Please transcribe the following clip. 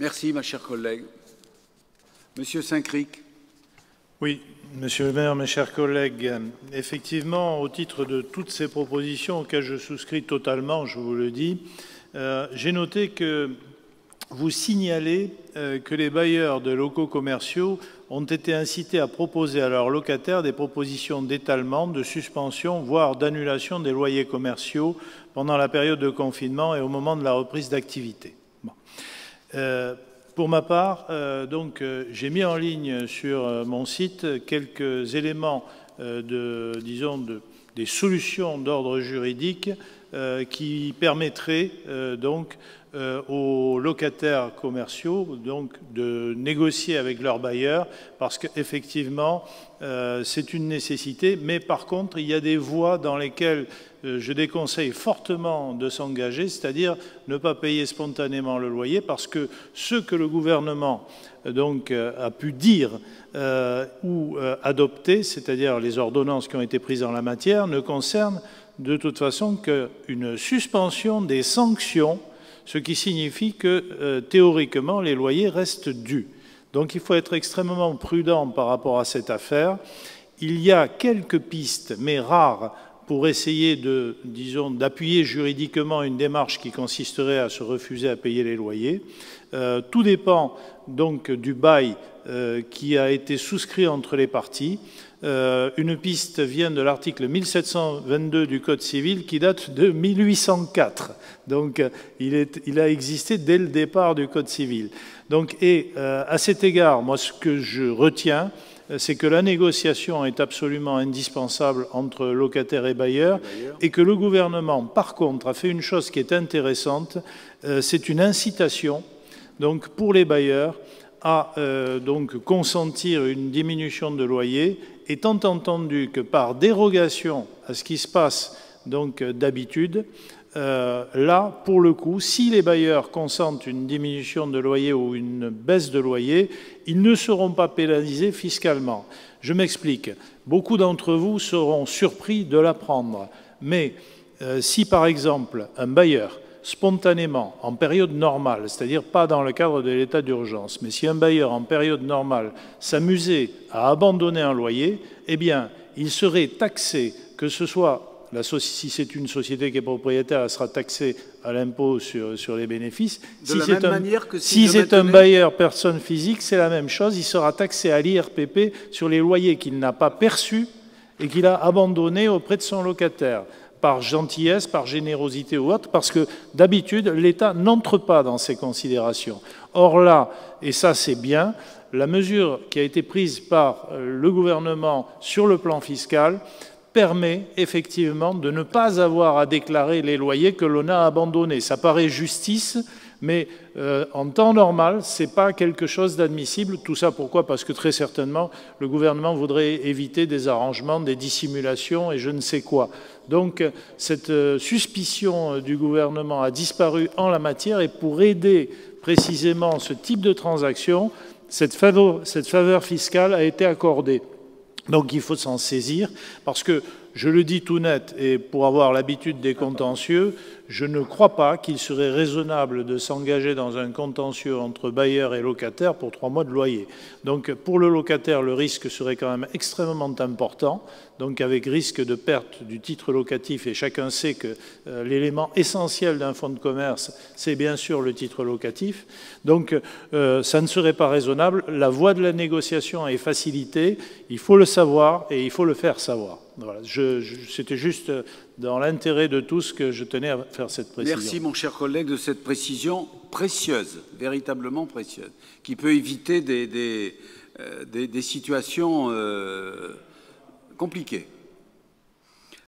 Merci, ma chère collègue. Monsieur Saint-Cric. Oui, Monsieur le maire, mes chers collègues, effectivement, au titre de toutes ces propositions auxquelles je souscris totalement, je vous le dis, j'ai noté que vous signalez que les bailleurs de locaux commerciaux ont été incités à proposer à leurs locataires des propositions d'étalement, de suspension, voire d'annulation des loyers commerciaux pendant la période de confinement et au moment de la reprise d'activité. Bon. Pour ma part, j'ai mis en ligne sur mon site quelques éléments des solutions d'ordre juridique qui permettraient aux locataires commerciaux de négocier avec leurs bailleurs, parce qu'effectivement, c'est une nécessité. Mais par contre, il y a des voies dans lesquelles je déconseille fortement de s'engager, c'est-à-dire ne pas payer spontanément le loyer, parce que ce que le gouvernement a pu dire ou adopter, c'est-à-dire les ordonnances qui ont été prises en la matière, ne concernent de toute façon qu'une suspension des sanctions, ce qui signifie que, théoriquement, les loyers restent dus. Donc il faut être extrêmement prudent par rapport à cette affaire. Il y a quelques pistes, mais rares, pour essayer d'appuyer juridiquement une démarche qui consisterait à se refuser à payer les loyers. Tout dépend donc du bail qui a été souscrit entre les parties. Une piste vient de l'article 1722 du Code civil qui date de 1804. Donc il a existé dès le départ du Code civil. À cet égard, moi ce que je retiens, c'est que la négociation est absolument indispensable entre locataires et bailleurs, et que le gouvernement, par contre, a fait une chose qui est intéressante, c'est une incitation pour les bailleurs à consentir une diminution de loyer, étant entendu que par dérogation à ce qui se passe d'habitude, là, pour le coup, si les bailleurs consentent une diminution de loyer ou une baisse de loyer, ils ne seront pas pénalisés fiscalement. Je m'explique. Beaucoup d'entre vous seront surpris de l'apprendre. Mais si, par exemple, un bailleur, spontanément, en période normale, c'est-à-dire pas dans le cadre de l'état d'urgence, mais si un bailleur, en période normale, s'amusait à abandonner un loyer, eh bien, il serait taxé, que ce soit si c'est une société qui est propriétaire, elle sera taxée à l'impôt sur les bénéfices. Si c'est un bailleur personne physique, c'est la même chose. Il sera taxé à l'IRPP sur les loyers qu'il n'a pas perçus et qu'il a abandonnés auprès de son locataire, par gentillesse, par générosité ou autre, parce que d'habitude, l'État n'entre pas dans ces considérations. Or là, et ça c'est bien, la mesure qui a été prise par le gouvernement sur le plan fiscal permet effectivement de ne pas avoir à déclarer les loyers que l'on a abandonnés. Ça paraît justice, mais en temps normal, ce n'est pas quelque chose d'admissible. Tout ça pourquoi? Parce que très certainement, le gouvernement voudrait éviter des arrangements, des dissimulations et je ne sais quoi. Donc cette suspicion du gouvernement a disparu en la matière, et pour aider précisément ce type de transaction, cette faveur fiscale a été accordée. Donc il faut s'en saisir, parce que, je le dis tout net, et pour avoir l'habitude des contentieux, je ne crois pas qu'il serait raisonnable de s'engager dans un contentieux entre bailleurs et locataires pour 3 mois de loyer. Donc pour le locataire, le risque serait quand même extrêmement important, donc avec risque de perte du titre locatif, et chacun sait que l'élément essentiel d'un fonds de commerce, c'est bien sûr le titre locatif. Donc ça ne serait pas raisonnable. La voie de la négociation est facilitée, il faut le savoir et il faut le faire savoir. Voilà. C'était juste dans l'intérêt de tous que je tenais à faire cette précision. Merci, mon cher collègue, de cette précision précieuse, véritablement précieuse, qui peut éviter des situations compliquées.